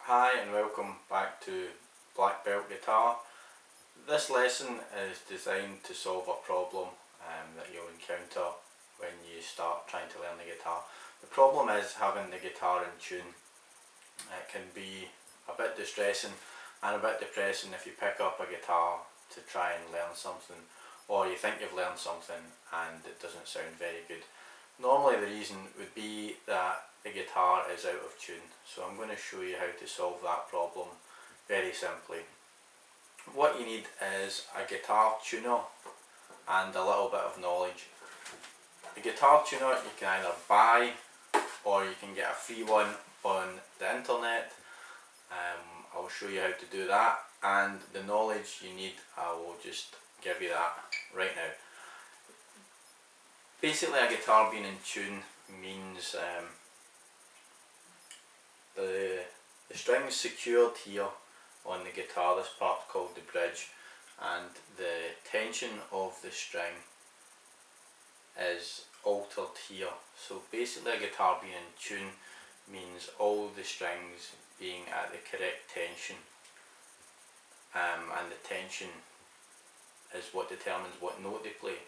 Hi and welcome back to Black Belt Guitar. This lesson is designed to solve a problem that you'll encounter when you start trying to learn the guitar. The problem is having the guitar in tune. It can be a bit distressing and a bit depressing if you pick up a guitar to try and learn something, or you think you've learned something and it doesn't sound very good. Normally the reason would be that the guitar is out of tune, so I'm going to show you how to solve that problem very simply. What you need is a guitar tuner and a little bit of knowledge. The guitar tuner you can either buy or you can get a free one on the internet. I'll show you how to do that, and the knowledge you need, I will just give you that right now. Basically, a guitar being in tune means the string's secured here on the guitar. This part's called the bridge, and the tension of the string is altered here. So basically a guitar being in tune means all the strings being at the correct tension, and the tension is what determines what note they play.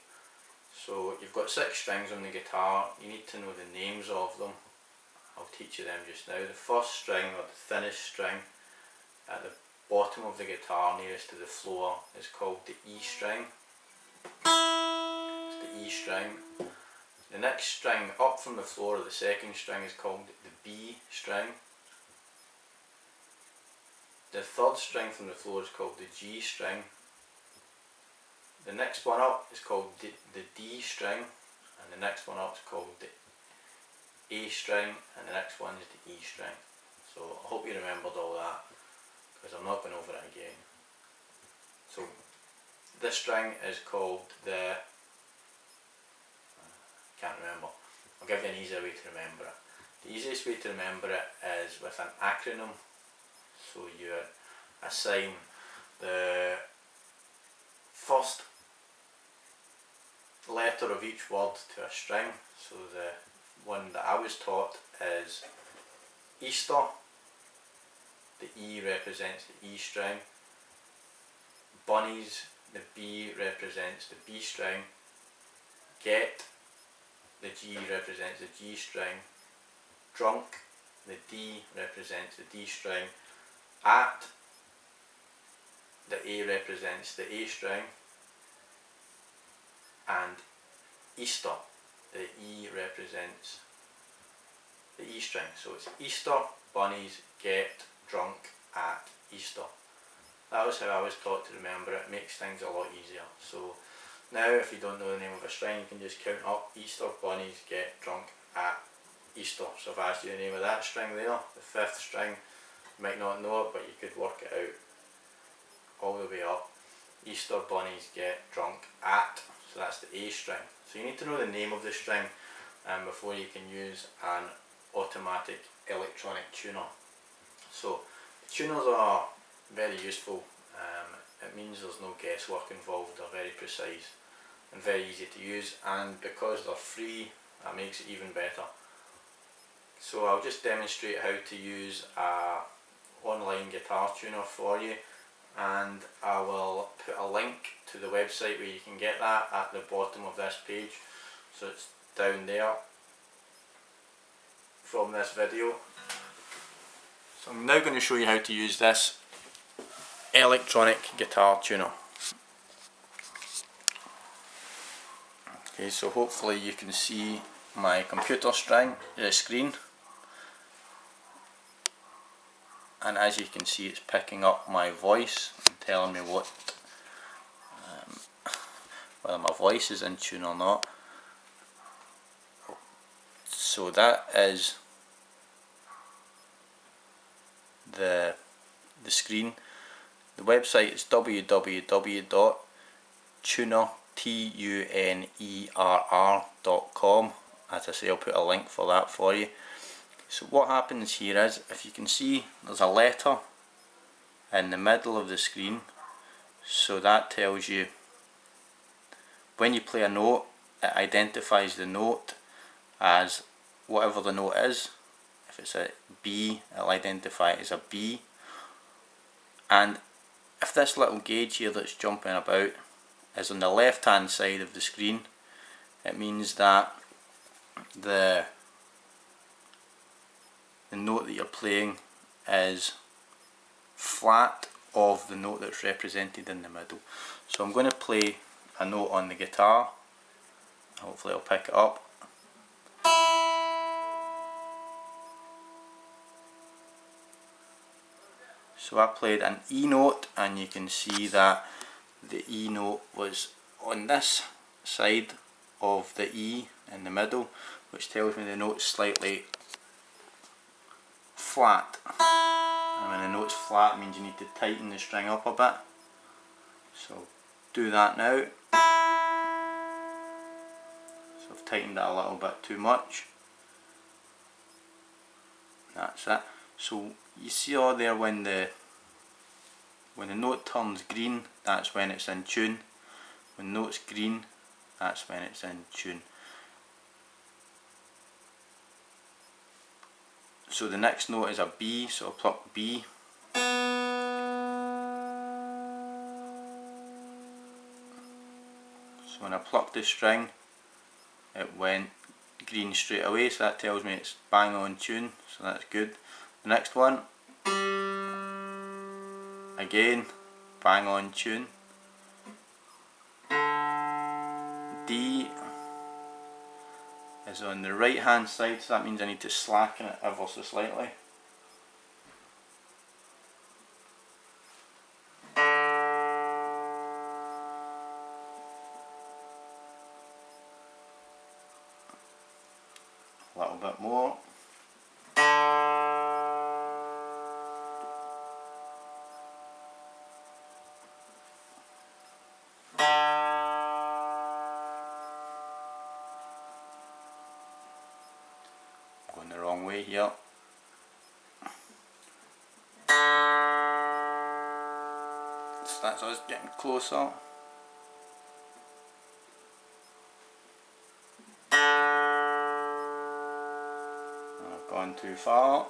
So you've got 6 strings on the guitar. You need to know the names of them. I'll teach you them just now. The first string, or the thinnest string at the bottom of the guitar nearest to the floor, is called the E string. It's the E string. The next string up from the floor, or the second string, is called the B string. The third string from the floor is called the G string. The next one up is called the D string, and the next one up is called the A string, and the next one is the E string. So I hope you remembered all that, because I'm not going over it again. So this string is called the, can't remember, I'll give you an easier way to remember it. The easiest way to remember it is with an acronym. So you assign the first letter of each word to a string. So the one that I was taught is Easter. The E represents the E string. Bunnies, the B represents the B string. Get, the G represents the G string. Drunk, the D represents the D string. At, the A represents the A string. And Easter, the E represents the E string. So it's Easter, bunnies, get, drunk, at, Easter. That was how I was taught to remember it. It makes things a lot easier. So now if you don't know the name of a string, you can just count up Easter, bunnies, get, drunk, at, Easter. So if I asked you the name of that string there, the 5th string, you might not know it, but you could work it out all the way up. Easter, bunnies, get, drunk, at. So that's the A string. So you need to know the name of the string before you can use an automatic electronic tuner. So tuners are very useful. It means there's no guesswork involved. They're very precise and very easy to use, and because they're free, that makes it even better. So I'll just demonstrate how to use an online guitar tuner for you, and I will put a link to the website where you can get that at the bottom of this page. So it's down there from this video. So I'm now going to show you how to use this electronic guitar tuner. Okay, so hopefully you can see my computer screen, and as you can see, it's picking up my voice and telling me what whether my voice is in tune or not. So that is the screen. The website is www.tuner.com. As I say, I'll put a link for that for you. So what happens here is, if you can see, there's a letter in the middle of the screen. So that tells you when you play a note, it identifies the note as whatever the note is. If it's a B, it'll identify it as a B. And if this little gauge here that's jumping about is on the left hand side of the screen, it means that the note that you're playing is flat of the note that's represented in the middle. So I'm going to play a note on the guitar, hopefully I'll pick it up. So I played an E note, and you can see that the E note was on this side of the E in the middle, which tells me the note's slightly flat. And when the note's flat, it means you need to tighten the string up a bit. So do that now. So I've tightened it a little bit too much. That's it. So you see all there when the note turns green, that's when it's in tune. When the note's green, that's when it's in tune. So the next note is a B, so I'll pluck B. So when I plucked the string, it went green straight away, so that tells me it's bang on tune, so that's good. The next one, again, bang on tune. D is on the right hand side, so that means I need to slacken it ever so slightly. A little bit more. Going the wrong way here. So that's us getting closer. I've gone too far.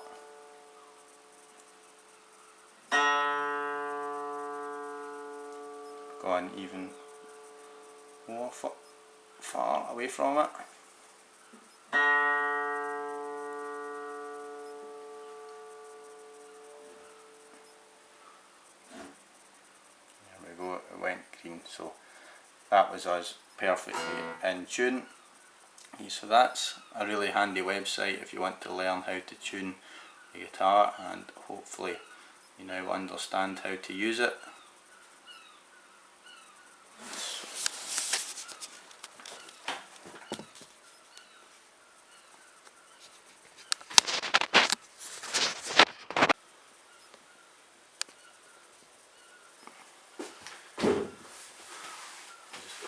Gone even more far away from it. It went green, so that was us perfectly in tune. So that's a really handy website if you want to learn how to tune the guitar, and hopefully you now understand how to use it.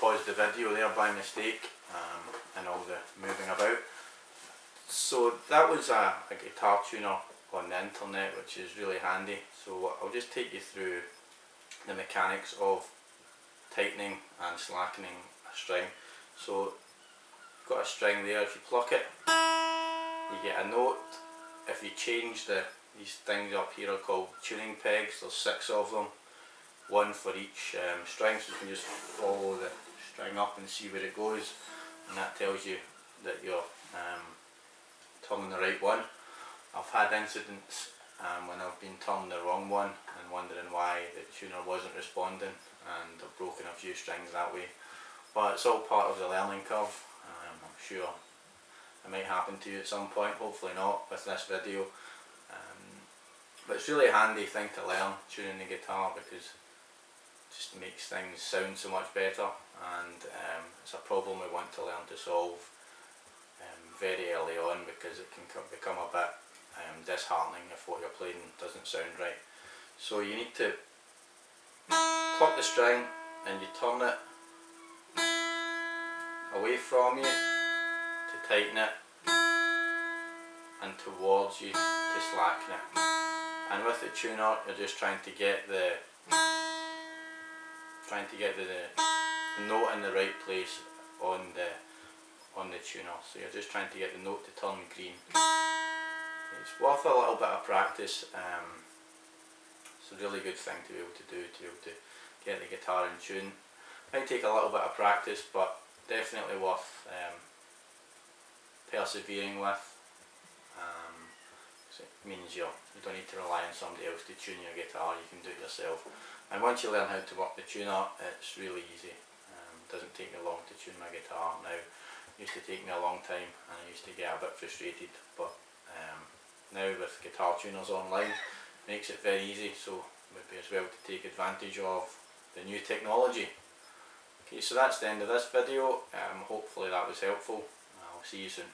Paused the video there by mistake, and all the moving about. So that was a guitar tuner on the internet, which is really handy. So I'll just take you through the mechanics of tightening and slackening a string. So you've got a string there, if you pluck it, you get a note. If you change these things up here are called tuning pegs, there's 6 of them, one for each string, so you can just follow the string up and see where it goes, and that tells you that you're turning the right one. I've had incidents when I've been turning the wrong one and wondering why the tuner wasn't responding, and I've broken a few strings that way, but it's all part of the learning curve. I'm sure it might happen to you at some point, hopefully not with this video, but it's really a handy thing to learn, tuning the guitar, because just makes things sound so much better, and it's a problem we want to learn to solve very early on, because it can become a bit disheartening if what you're playing doesn't sound right. So you need to pluck the string and you turn it away from you to tighten it, and towards you to slacken it. And with the tuner, you're just trying to get the note in the right place on the tuner. So you're just trying to get the note to turn green. it's worth a little bit of practice. It's a really good thing to be able to do, to be able to get the guitar in tune. Might take a little bit of practice, but definitely worth persevering with. So it means you don't need to rely on somebody else to tune your guitar, you can do it yourself. And once you learn how to work the tuner, it's really easy. It doesn't take me long to tune my guitar now. It used to take me a long time and I used to get a bit frustrated, but now with guitar tuners online, makes it very easy, so it would be as well to take advantage of the new technology. Okay, so that's the end of this video. Hopefully that was helpful. I'll see you soon.